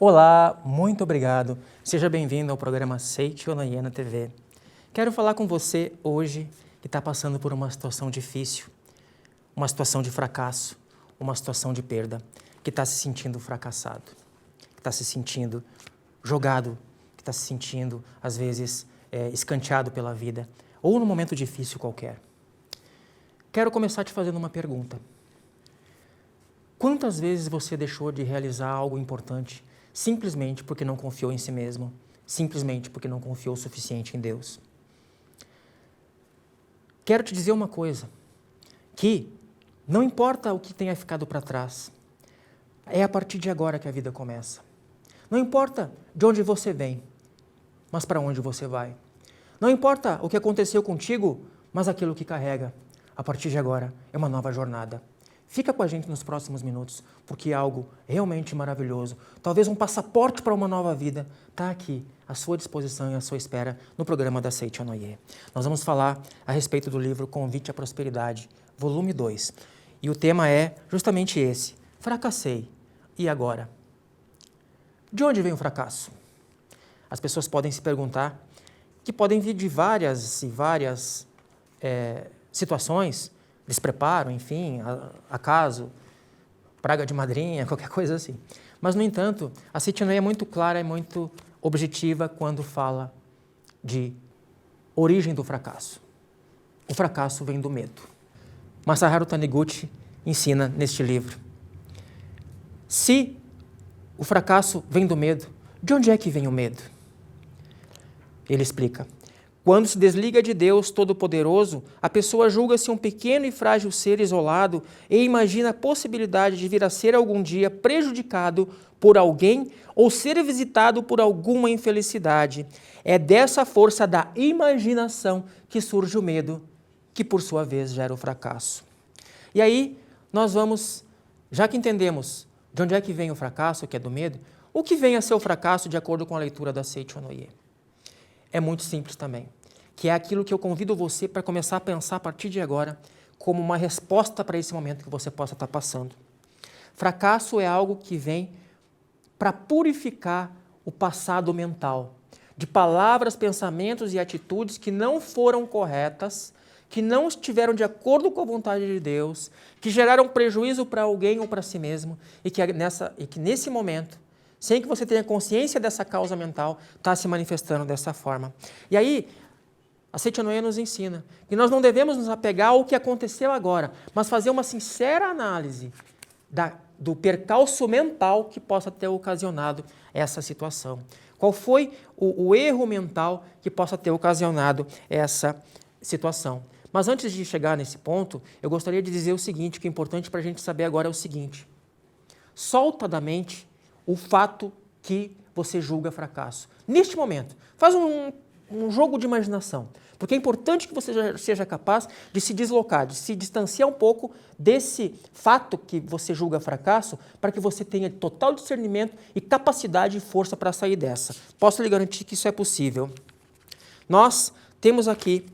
Olá, muito obrigado. Seja bem-vindo ao programa Seiichi Onoye na TV. Quero falar com você hoje que está passando por uma situação difícil, uma situação de fracasso, uma situação de perda, que está se sentindo fracassado, que está se sentindo jogado, que está se sentindo, às vezes, escanteado pela vida, ou num momento difícil qualquer. Quero começar te fazendo uma pergunta. Quantas vezes você deixou de realizar algo importante simplesmente porque não confiou em si mesmo, simplesmente porque não confiou o suficiente em Deus? Quero te dizer uma coisa, que não importa o que tenha ficado para trás, é a partir de agora que a vida começa. Não importa de onde você vem, mas para onde você vai. Não importa o que aconteceu contigo, mas aquilo que carrega. A partir de agora é uma nova jornada. Fica com a gente nos próximos minutos, porque é algo realmente maravilhoso. Talvez um passaporte para uma nova vida está aqui, à sua disposição e à sua espera, no programa da Seiichi Onoye. Nós vamos falar a respeito do livro Convite à Prosperidade, volume 2. E o tema é justamente esse: fracassei, e agora? De onde vem o fracasso? As pessoas podem se perguntar, que podem vir de várias e várias situações, despreparo, enfim, acaso, praga de madrinha, qualquer coisa assim. Mas, no entanto, a Seiichi Onoye é muito clara e muito objetiva quando fala de origem do fracasso. O fracasso vem do medo. Masaharu Taniguchi ensina neste livro. Se o fracasso vem do medo, de onde é que vem o medo? Ele explica. Quando se desliga de Deus Todo-Poderoso, a pessoa julga-se um pequeno e frágil ser isolado e imagina a possibilidade de vir a ser algum dia prejudicado por alguém ou ser visitado por alguma infelicidade. É dessa força da imaginação que surge o medo, que por sua vez gera o fracasso. E aí nós vamos, já que entendemos de onde é que vem o fracasso, que é do medo, o que vem a ser o fracasso de acordo com a leitura da Seiichi Onoye? É muito simples também, que é aquilo que eu convido você para começar a pensar a partir de agora como uma resposta para esse momento que você possa estar passando. Fracasso é algo que vem para purificar o passado mental, de palavras, pensamentos e atitudes que não foram corretas, que não estiveram de acordo com a vontade de Deus, que geraram prejuízo para alguém ou para si mesmo, e que nesse momento, sem que você tenha consciência dessa causa mental, está se manifestando dessa forma. E aí, a Seiichi Onoye nos ensina que nós não devemos nos apegar ao que aconteceu agora, mas fazer uma sincera análise do percalço mental que possa ter ocasionado essa situação. Qual foi o erro mental que possa ter ocasionado essa situação? Mas antes de chegar nesse ponto, eu gostaria de dizer o seguinte, que é importante para a gente saber agora é o seguinte. Solta da mente o fato que você julga fracasso. Neste momento, faz um jogo de imaginação, porque é importante que você seja capaz de se deslocar, de se distanciar um pouco desse fato que você julga fracasso, para que você tenha total discernimento e capacidade e força para sair dessa. Posso lhe garantir que isso é possível. Nós temos aqui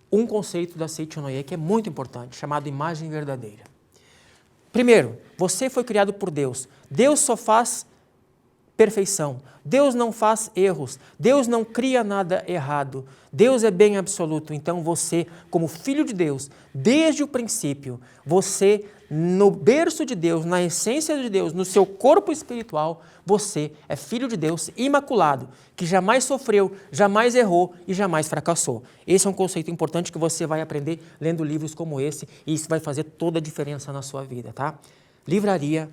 um conceito da Seiichi Onoye que é muito importante, chamado imagem verdadeira. Primeiro, você foi criado por Deus. Deus só faz perfeição. Deus não faz erros. Deus não cria nada errado. Deus é bem absoluto. Então você, como filho de Deus, desde o princípio, você, no berço de Deus, na essência de Deus, no seu corpo espiritual, você é filho de Deus imaculado, que jamais sofreu, jamais errou e jamais fracassou. Esse é um conceito importante que você vai aprender lendo livros como esse, e isso vai fazer toda a diferença na sua vida, tá? Livraria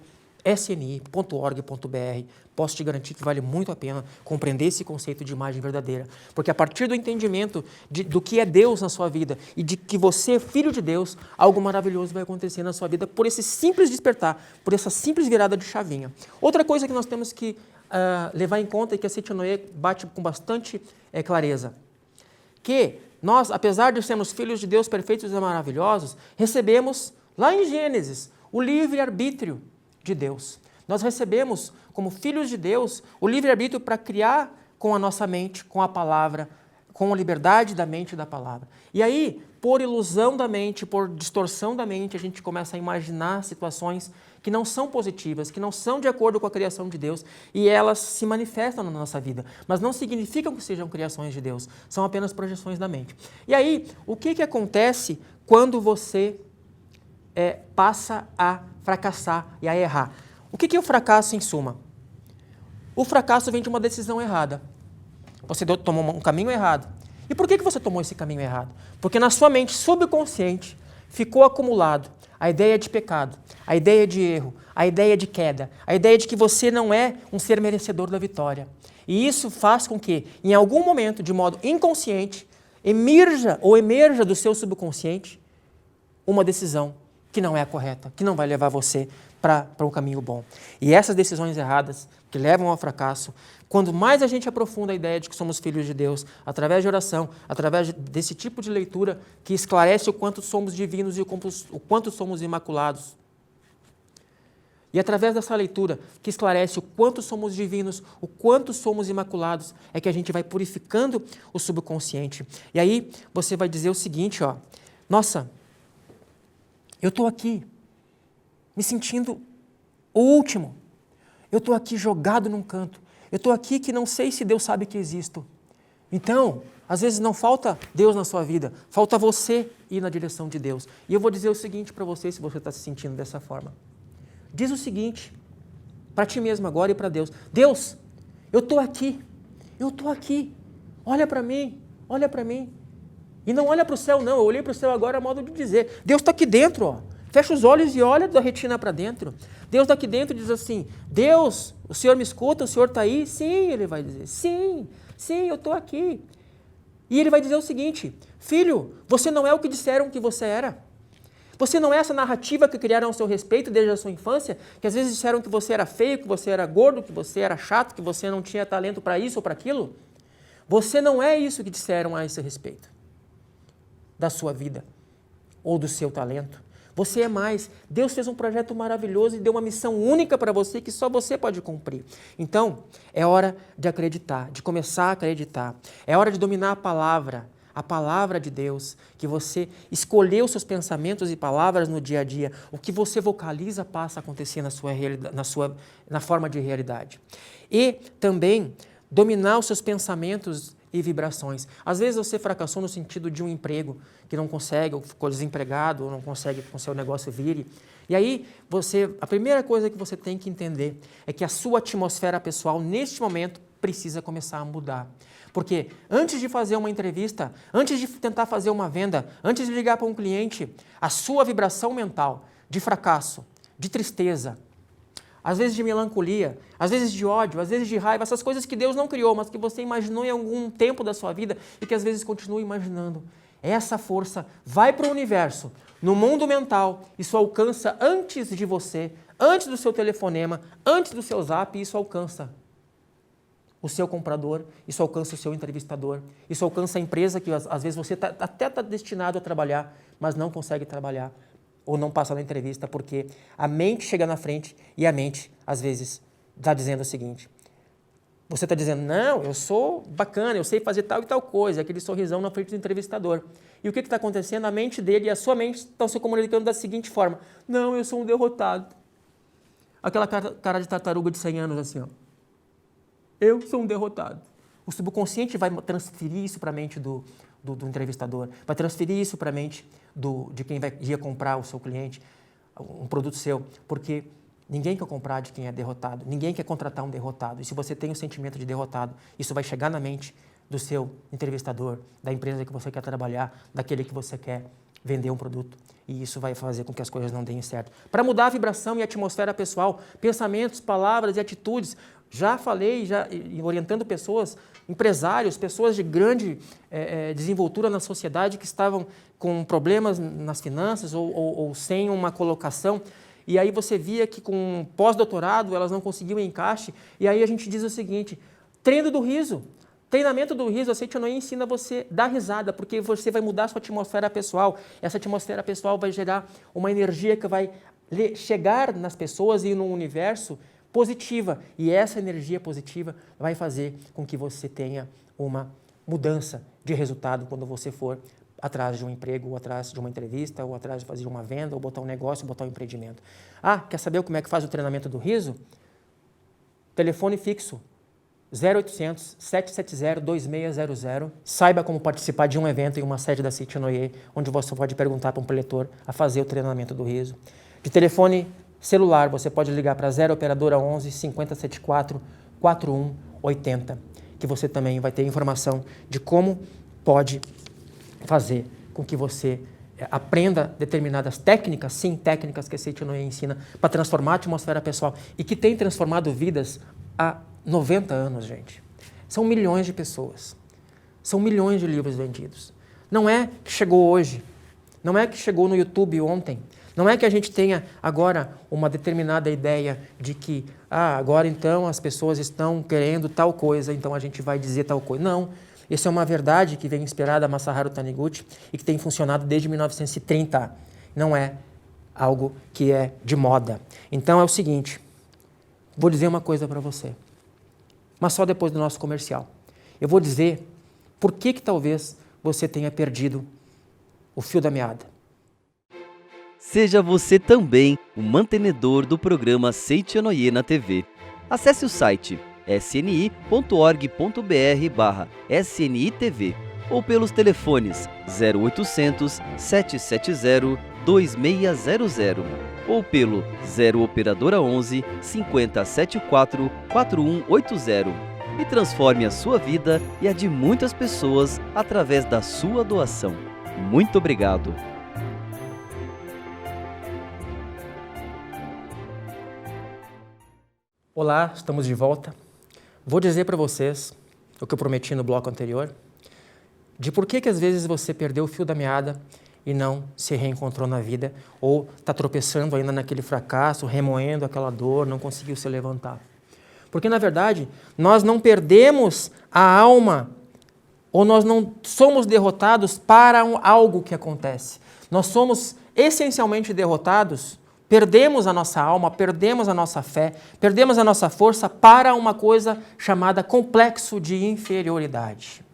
sni.org.br. Posso te garantir que vale muito a pena compreender esse conceito de imagem verdadeira, porque a partir do entendimento do que é Deus na sua vida e de que você é filho de Deus, algo maravilhoso vai acontecer na sua vida por esse simples despertar, por essa simples virada de chavinha. Outra coisa que nós temos que levar em conta e que a Seiichi Onoye bate com bastante clareza, que nós, apesar de sermos filhos de Deus perfeitos e maravilhosos, recebemos, lá em Gênesis, o livre-arbítrio de Deus. Nós recebemos, como filhos de Deus, o livre-arbítrio para criar com a nossa mente, com a palavra, com a liberdade da mente e da palavra. E aí, por ilusão da mente, por distorção da mente, a gente começa a imaginar situações que não são positivas, que não são de acordo com a criação de Deus, e elas se manifestam na nossa vida, mas não significam que sejam criações de Deus, são apenas projeções da mente. E aí, o que acontece quando você passa a fracassar e a errar? O que é o fracasso em suma? O fracasso vem de uma decisão errada. Você tomou um caminho errado. E por que você tomou esse caminho errado? Porque na sua mente subconsciente ficou acumulado a ideia de pecado, a ideia de erro, a ideia de queda, a ideia de que você não é um ser merecedor da vitória. E isso faz com que, em algum momento, de modo inconsciente, emerja do seu subconsciente uma decisão que não é a correta, que não vai levar você para um caminho bom. E essas decisões erradas, que levam ao fracasso, quando mais a gente aprofunda a ideia de que somos filhos de Deus, através de oração, através desse tipo de leitura que esclarece o quanto somos divinos e o quanto somos imaculados, e através dessa leitura que esclarece o quanto somos divinos, o quanto somos imaculados, é que a gente vai purificando o subconsciente. E aí você vai dizer o seguinte, nossa, eu estou aqui me sentindo o último. Eu estou aqui jogado num canto. Eu estou aqui que não sei se Deus sabe que existo. Então, às vezes não falta Deus na sua vida, falta você ir na direção de Deus. E eu vou dizer o seguinte para você, se você está se sentindo dessa forma. Diz o seguinte, para ti mesmo agora e para Deus. Deus, eu estou aqui, olha para mim. E não olha para o céu não, eu olhei para o céu agora a modo de dizer, Deus está aqui dentro, fecha os olhos e olha da retina para dentro. Deus está aqui dentro e diz assim, Deus, o Senhor me escuta, o Senhor está aí? Sim, ele vai dizer, sim, eu estou aqui. E ele vai dizer o seguinte, filho, você não é o que disseram que você era. Você não é essa narrativa que criaram ao seu respeito desde a sua infância, que às vezes disseram que você era feio, que você era gordo, que você era chato, que você não tinha talento para isso ou para aquilo. Você não é isso que disseram a esse respeito da sua vida ou do seu talento. Você é mais. Deus fez um projeto maravilhoso e deu uma missão única para você que só você pode cumprir. Então, é hora de acreditar, de começar a acreditar. É hora de dominar a palavra de Deus, que você escolheu seus pensamentos e palavras no dia a dia. O que você vocaliza passa a acontecer na forma de realidade. E também dominar os seus pensamentos e vibrações. Às vezes você fracassou no sentido de um emprego que não consegue, ou ficou desempregado, ou não consegue que o seu negócio vire. E aí, a primeira coisa que você tem que entender é que a sua atmosfera pessoal, neste momento, precisa começar a mudar. Porque antes de fazer uma entrevista, antes de tentar fazer uma venda, antes de ligar para um cliente, a sua vibração mental de fracasso, de tristeza, às vezes de melancolia, às vezes de ódio, às vezes de raiva, essas coisas que Deus não criou, mas que você imaginou em algum tempo da sua vida e que às vezes continua imaginando. Essa força vai para o universo, no mundo mental, isso alcança antes de você, antes do seu telefonema, antes do seu zap, isso alcança o seu comprador, isso alcança o seu entrevistador, isso alcança a empresa que às vezes você até está destinado a trabalhar, mas não consegue trabalhar ou não passa na entrevista, porque a mente chega na frente e a mente, às vezes, está dizendo o seguinte, você está dizendo, não, eu sou bacana, eu sei fazer tal e tal coisa, aquele sorrisão na frente do entrevistador. E o que está acontecendo? A mente dele e a sua mente estão se comunicando da seguinte forma, não, eu sou um derrotado. Aquela cara de tartaruga de 100 anos assim, eu sou um derrotado. O subconsciente vai transferir isso para a mente do entrevistador, vai transferir isso para a mente de quem ia comprar o seu cliente, um produto seu, porque ninguém quer comprar de quem é derrotado, ninguém quer contratar um derrotado. E se você tem o sentimento de derrotado, isso vai chegar na mente do seu entrevistador, da empresa que você quer trabalhar, daquele que você quer vender um produto. E isso vai fazer com que as coisas não deem certo. Para mudar a vibração e a atmosfera pessoal, pensamentos, palavras e atitudes, já falei, orientando pessoas, empresários, pessoas de grande desenvoltura na sociedade que estavam com problemas nas finanças ou sem uma colocação. E aí você via que com pós-doutorado elas não conseguiam encaixe. E aí a gente diz o seguinte, treino do riso. Treinamento do riso, a Seitianoye ensina você a dar risada, porque você vai mudar a sua atmosfera pessoal. Essa atmosfera pessoal vai gerar uma energia que vai chegar nas pessoas e no universo positiva. E essa energia positiva vai fazer com que você tenha uma mudança de resultado quando você for atrás de um emprego, ou atrás de uma entrevista, ou atrás de fazer uma venda, ou botar um negócio, ou botar um empreendimento. Ah, quer saber como é que faz o treinamento do riso? Telefone fixo, 0800 770 2600. Saiba como participar de um evento em uma sede da Citinoye, onde você pode perguntar para um preletor a fazer o treinamento do riso. De telefone celular, você pode ligar para 0 operadora 11 5074 4180, que você também vai ter informação de como pode fazer com que você aprenda determinadas técnicas, sim, técnicas que a Citinoye ensina para transformar a atmosfera pessoal e que tem transformado vidas há 90 anos, gente. São milhões de pessoas. São milhões de livros vendidos. Não é que chegou hoje. Não é que chegou no YouTube ontem. Não é que a gente tenha agora uma determinada ideia de que, agora então as pessoas estão querendo tal coisa, então a gente vai dizer tal coisa. Não. Essa é uma verdade que vem inspirada a Masaharu Taniguchi e que tem funcionado desde 1930. Não é algo que é de moda. Então é o seguinte, vou dizer uma coisa para você, mas só depois do nosso comercial. Eu vou dizer por que talvez você tenha perdido o fio da meada. Seja você também um mantenedor do programa Seichonoye na TV. Acesse o site sni.org.br/snitv ou pelos telefones 0800 770 2600 ou pelo 0 operadora 11 5074 4180 e transforme a sua vida e a de muitas pessoas através da sua doação. Muito obrigado. Olá, estamos de volta. Vou dizer para vocês o que eu prometi no bloco anterior, de por que às vezes você perdeu o fio da meada e não se reencontrou na vida, ou está tropeçando ainda naquele fracasso, remoendo aquela dor, não conseguiu se levantar. Porque, na verdade, nós não perdemos a alma, ou nós não somos derrotados para algo que acontece. Nós somos essencialmente derrotados, perdemos a nossa alma, perdemos a nossa fé, perdemos a nossa força para uma coisa chamada complexo de inferioridade.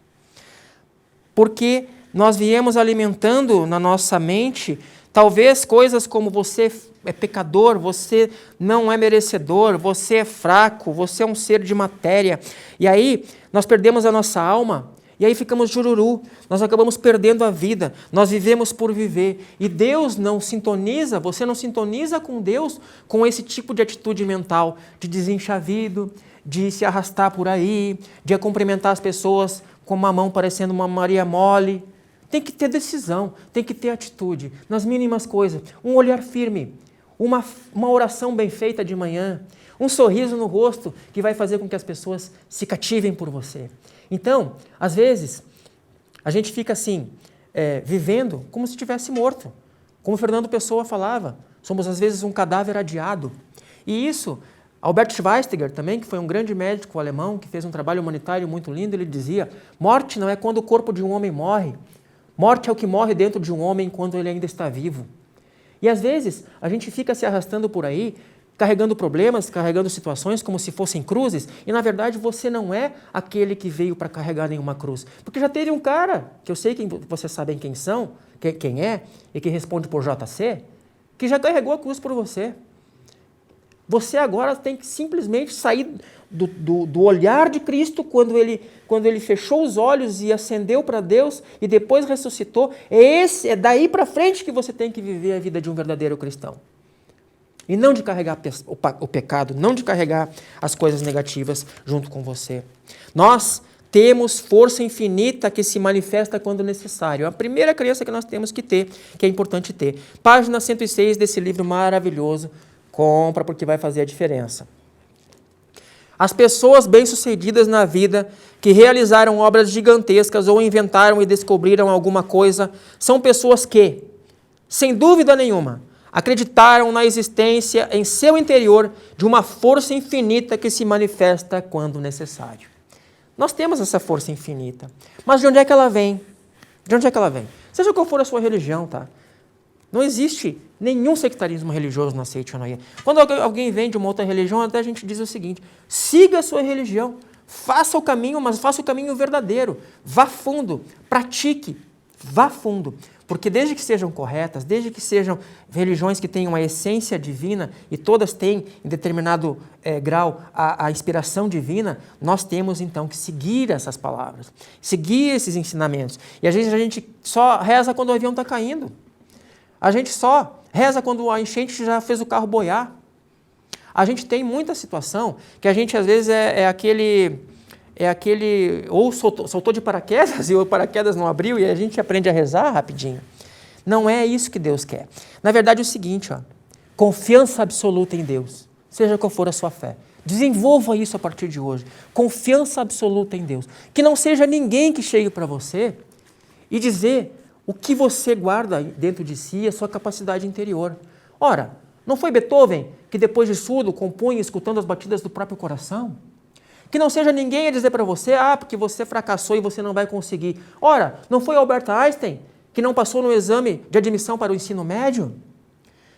Porque nós viemos alimentando na nossa mente, talvez coisas como você é pecador, você não é merecedor, você é fraco, você é um ser de matéria. E aí nós perdemos a nossa alma, e aí ficamos jururu, nós acabamos perdendo a vida, nós vivemos por viver. E Deus não sintoniza, você não sintoniza com Deus com esse tipo de atitude mental, de desenchavido, de se arrastar por aí, de cumprimentar as pessoas com uma mão parecendo uma Maria mole. Tem que ter decisão, tem que ter atitude, nas mínimas coisas. Um olhar firme, uma oração bem feita de manhã, um sorriso no rosto que vai fazer com que as pessoas se cativem por você. Então, às vezes, a gente fica assim, vivendo como se estivesse morto. Como Fernando Pessoa falava, somos às vezes um cadáver adiado. E isso, Albert Schweitzer também, que foi um grande médico alemão, que fez um trabalho humanitário muito lindo, ele dizia, morte não é quando o corpo de um homem morre, morte é o que morre dentro de um homem quando ele ainda está vivo. E às vezes, a gente fica se arrastando por aí, carregando problemas, carregando situações como se fossem cruzes, e na verdade você não é aquele que veio para carregar nenhuma cruz. Porque já teve um cara, que eu sei que vocês sabem quem é, e que responde por JC, que já carregou a cruz por você. Você agora tem que simplesmente sair do olhar de Cristo quando ele fechou os olhos e ascendeu para Deus e depois ressuscitou. É daí para frente que você tem que viver a vida de um verdadeiro cristão. E não de carregar o pecado, não de carregar as coisas negativas junto com você. Nós temos força infinita que se manifesta quando necessário. A primeira crença que nós temos que ter, que é importante ter. Página 106 desse livro maravilhoso. Compra porque vai fazer a diferença. As pessoas bem-sucedidas na vida, que realizaram obras gigantescas ou inventaram e descobriram alguma coisa, são pessoas que, sem dúvida nenhuma, acreditaram na existência em seu interior de uma força infinita que se manifesta quando necessário. Nós temos essa força infinita. Mas de onde é que ela vem? De onde é que ela vem? Seja qual for a sua religião, tá? Não existe nenhum sectarismo religioso na Seichonoye. Quando alguém vem de uma outra religião, até a gente diz o seguinte, siga a sua religião, Faça o caminho, mas faça o caminho verdadeiro. Vá fundo, pratique, vá fundo. Porque desde que sejam corretas, desde que sejam religiões que tenham a essência divina, e todas têm, em determinado grau, a inspiração divina, nós temos então que seguir essas palavras, seguir esses ensinamentos. E às vezes a gente só reza quando o avião está caindo. A gente só reza quando a enchente já fez o carro boiar. A gente tem muita situação que a gente às vezes é aquele ou soltou de paraquedas e o paraquedas não abriu e a gente aprende a rezar rapidinho. Não é isso que Deus quer. Na verdade é o seguinte, confiança absoluta em Deus, seja qual for a sua fé. Desenvolva isso a partir de hoje. Confiança absoluta em Deus. Que não seja ninguém que chegue para você e dizer o que você guarda dentro de si, a sua capacidade interior. Ora, não foi Beethoven que depois de surdo compunha escutando as batidas do próprio coração? Que não seja ninguém a dizer para você, porque você fracassou e você não vai conseguir. Ora, não foi Albert Einstein que não passou no exame de admissão para o ensino médio?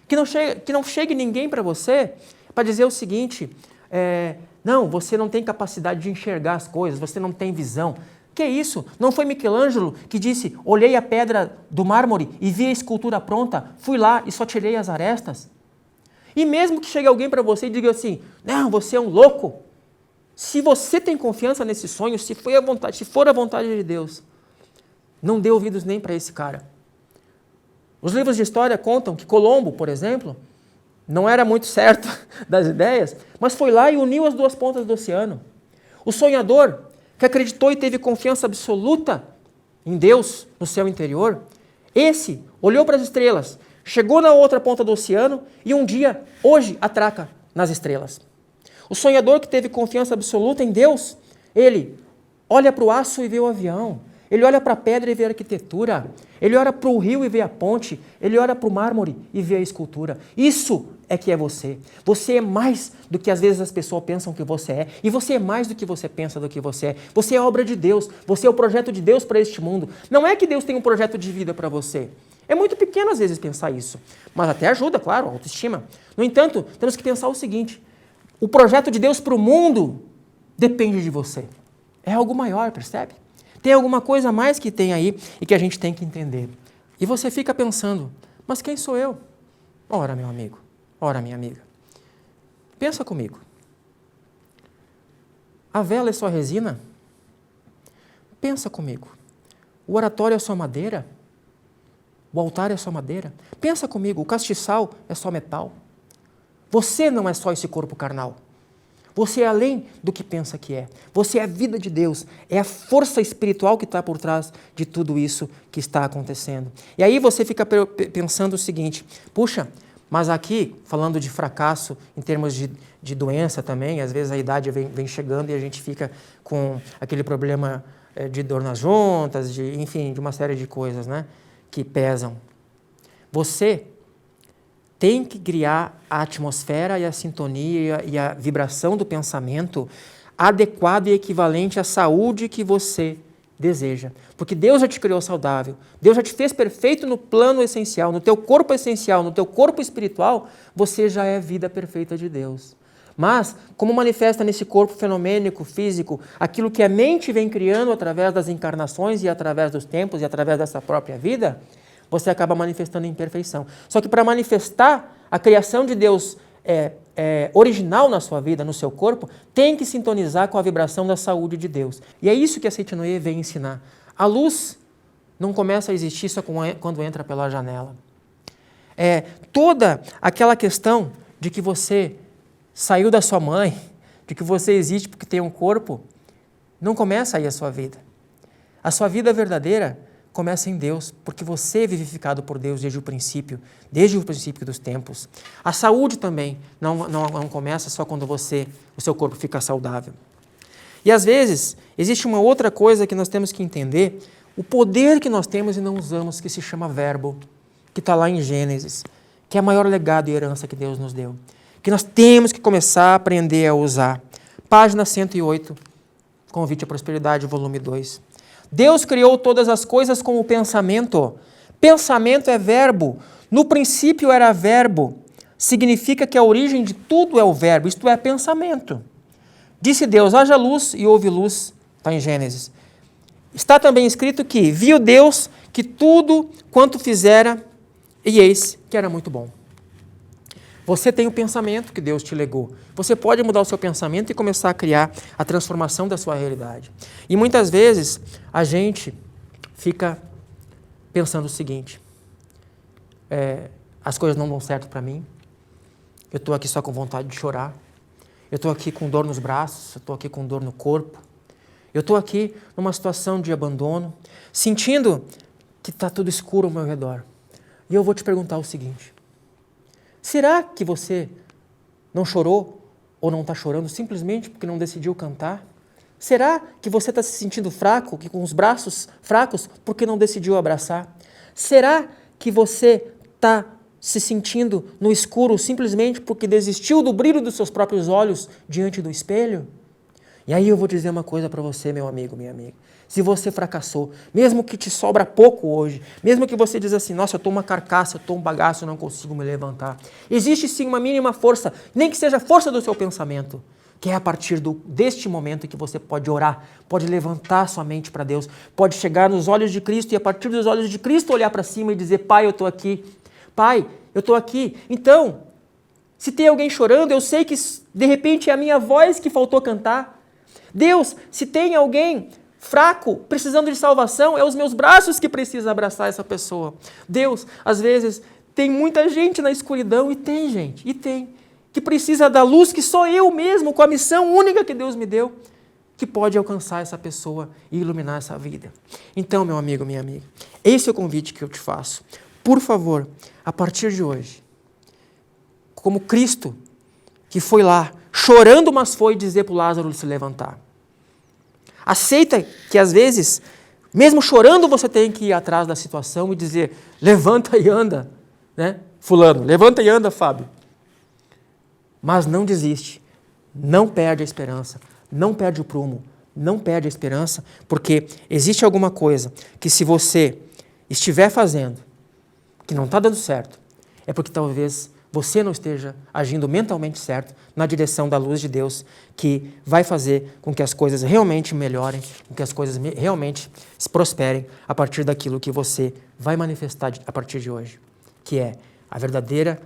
Que não chegue ninguém para você para dizer o seguinte, não, você não tem capacidade de enxergar as coisas, você não tem visão. Que isso? Não foi Michelangelo que disse, olhei a pedra do mármore e vi a escultura pronta, fui lá e só tirei as arestas? E mesmo que chegue alguém para você e diga assim, não, você é um louco. Se você tem confiança nesse sonho, se for a vontade de Deus, não dê ouvidos nem para esse cara. Os livros de história contam que Colombo, por exemplo, não era muito certo das ideias, mas foi lá e uniu as duas pontas do oceano. O sonhador, que acreditou e teve confiança absoluta em Deus, no seu interior, esse olhou para as estrelas, chegou na outra ponta do oceano e um dia, hoje, atraca nas estrelas. O sonhador que teve confiança absoluta em Deus, ele olha para o aço e vê o avião, ele olha para a pedra e vê a arquitetura, ele olha para o rio e vê a ponte, ele olha para o mármore e vê a escultura. Isso é que é você. Você é mais do que às vezes as pessoas pensam que você é, e você é mais do que você pensa do que você é. Você é obra de Deus, você é o projeto de Deus para este mundo. Não é que Deus tem um projeto de vida para você. É muito pequeno às vezes pensar isso, mas até ajuda, claro, a autoestima. No entanto, temos que pensar o seguinte, o projeto de Deus para o mundo depende de você. É algo maior, percebe? Tem alguma coisa a mais que tem aí e que a gente tem que entender. E você fica pensando, mas quem sou eu? Ora, meu amigo, ora, minha amiga. Pensa comigo. A vela é só resina? Pensa comigo. O oratório é só madeira? O altar é só madeira? Pensa comigo, o castiçal é só metal? Você não é só esse corpo carnal. Você é além do que pensa que é. Você é a vida de Deus. É a força espiritual que está por trás de tudo isso que está acontecendo. E aí você fica pensando o seguinte, puxa, mas aqui, falando de fracasso em termos de doença também, às vezes a idade vem chegando e a gente fica com aquele problema de dor nas juntas, enfim, de uma série de coisas, né, que pesam. Você tem que criar a atmosfera e a sintonia e a vibração do pensamento adequado e equivalente à saúde que você deseja. Porque Deus já te criou saudável, Deus já te fez perfeito no plano essencial, no teu corpo essencial, no teu corpo espiritual, você já é vida perfeita de Deus. Mas, como manifesta nesse corpo fenomênico, físico, aquilo que a mente vem criando através das encarnações e através dos tempos e através dessa própria vida, você acaba manifestando imperfeição. Só que para manifestar a criação de Deus original na sua vida, no seu corpo, tem que sintonizar com a vibração da saúde de Deus. E é isso que a Seitinoye vem ensinar. A luz não começa a existir só quando entra pela janela. Toda aquela questão de que você saiu da sua mãe, de que você existe porque tem um corpo, não começa aí a sua vida. A sua vida verdadeira começa em Deus, porque você é vivificado por Deus desde o princípio dos tempos. A saúde também não começa só quando o seu corpo fica saudável. E às vezes, existe uma outra coisa que nós temos que entender, o poder que nós temos e não usamos, que se chama verbo, que está lá em Gênesis, que é o maior legado e herança que Deus nos deu, que nós temos que começar a aprender a usar. Página 108, Convite à Prosperidade, volume 2. Deus criou todas as coisas com o pensamento. Pensamento é verbo. No princípio era verbo. Significa que a origem de tudo é o verbo, isto é, pensamento. Disse Deus, haja luz e houve luz, está em Gênesis. Está também escrito que viu Deus que tudo quanto fizera, e eis que era muito bom. Você tem o pensamento que Deus te legou. Você pode mudar o seu pensamento e começar a criar a transformação da sua realidade. E muitas vezes a gente fica pensando o seguinte, as coisas não dão certo para mim, eu estou aqui só com vontade de chorar, eu estou aqui com dor nos braços, eu estou aqui com dor no corpo, eu estou aqui numa situação de abandono, sentindo que está tudo escuro ao meu redor. E eu vou te perguntar o seguinte, será que você não chorou ou não está chorando simplesmente porque não decidiu cantar? Será que você está se sentindo fraco, que com os braços fracos, porque não decidiu abraçar? Será que você está se sentindo no escuro simplesmente porque desistiu do brilho dos seus próprios olhos diante do espelho? E aí eu vou dizer uma coisa para você, meu amigo, minha amiga. Se você fracassou, mesmo que te sobra pouco hoje, mesmo que você diz assim, nossa, eu estou uma carcaça, eu estou um bagaço, eu não consigo me levantar. Existe sim uma mínima força, nem que seja a força do seu pensamento, que é a partir deste momento que você pode orar, pode levantar sua mente para Deus, pode chegar nos olhos de Cristo e a partir dos olhos de Cristo olhar para cima e dizer, Pai, eu estou aqui. Pai, eu estou aqui. Então, se tem alguém chorando, eu sei que de repente é a minha voz que faltou cantar. Deus, se tem alguém fraco, precisando de salvação, é os meus braços que precisam abraçar essa pessoa. Deus, às vezes, tem muita gente na escuridão, e tem gente, que precisa da luz que sou eu mesmo, com a missão única que Deus me deu, que pode alcançar essa pessoa e iluminar essa vida. Então, meu amigo, minha amiga, esse é o convite que eu te faço. Por favor, a partir de hoje, como Cristo, que foi lá, chorando, mas foi dizer para o Lázaro se levantar. Aceita que, às vezes, mesmo chorando, você tem que ir atrás da situação e dizer, levanta e anda, né? Fulano, levanta e anda, Fábio. Mas não desiste, não perde a esperança, não perde o prumo, não perde a esperança, porque existe alguma coisa que se você estiver fazendo, que não está dando certo, é porque talvez você não esteja agindo mentalmente certo na direção da luz de Deus, que vai fazer com que as coisas realmente melhorem, com que as coisas realmente se prosperem a partir daquilo que você vai manifestar a partir de hoje, que é a verdadeira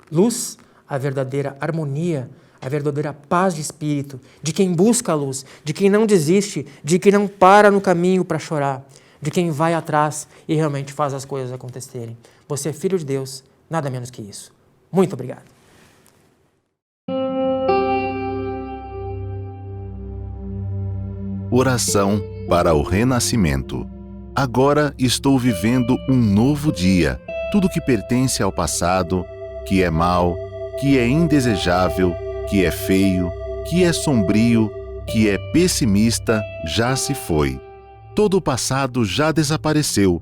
luz, a verdadeira harmonia, a verdadeira paz de espírito, de quem busca a luz, de quem não desiste, de quem não para no caminho para chorar, de quem vai atrás e realmente faz as coisas acontecerem. Você é filho de Deus, nada menos que isso. Muito obrigado. Oração para o renascimento. Agora estou vivendo um novo dia. Tudo que pertence ao passado, que é mau, que é indesejável, que é feio, que é sombrio, que é pessimista, já se foi. Todo o passado já desapareceu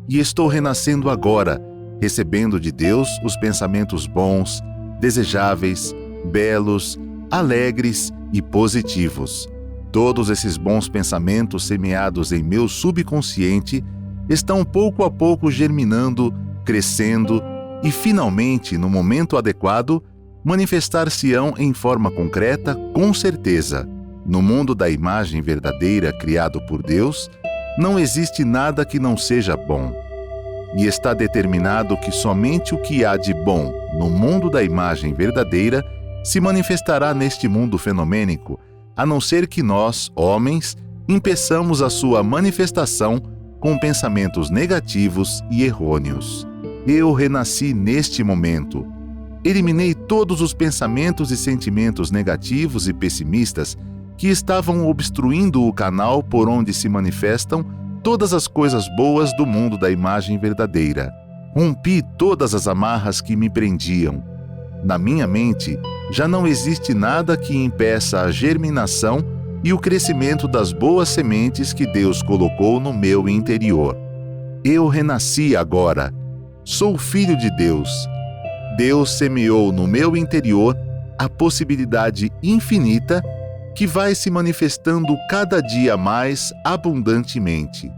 e estou renascendo agora, recebendo de Deus os pensamentos bons, desejáveis, belos, alegres e positivos. Todos esses bons pensamentos semeados em meu subconsciente estão pouco a pouco germinando, crescendo e, finalmente, no momento adequado, manifestar-se-ão em forma concreta, com certeza. No mundo da imagem verdadeira criado por Deus, não existe nada que não seja bom. E está determinado que somente o que há de bom no mundo da imagem verdadeira se manifestará neste mundo fenomênico, a não ser que nós, homens, impeçamos a sua manifestação com pensamentos negativos e errôneos. Eu renasci neste momento. Eliminei todos os pensamentos e sentimentos negativos e pessimistas que estavam obstruindo o canal por onde se manifestam todas as coisas boas do mundo da imagem verdadeira. Rompi todas as amarras que me prendiam. Na minha mente, já não existe nada que impeça a germinação e o crescimento das boas sementes que Deus colocou no meu interior. Eu renasci agora. Sou filho de Deus. Deus semeou no meu interior a possibilidade infinita que vai se manifestando cada dia mais abundantemente.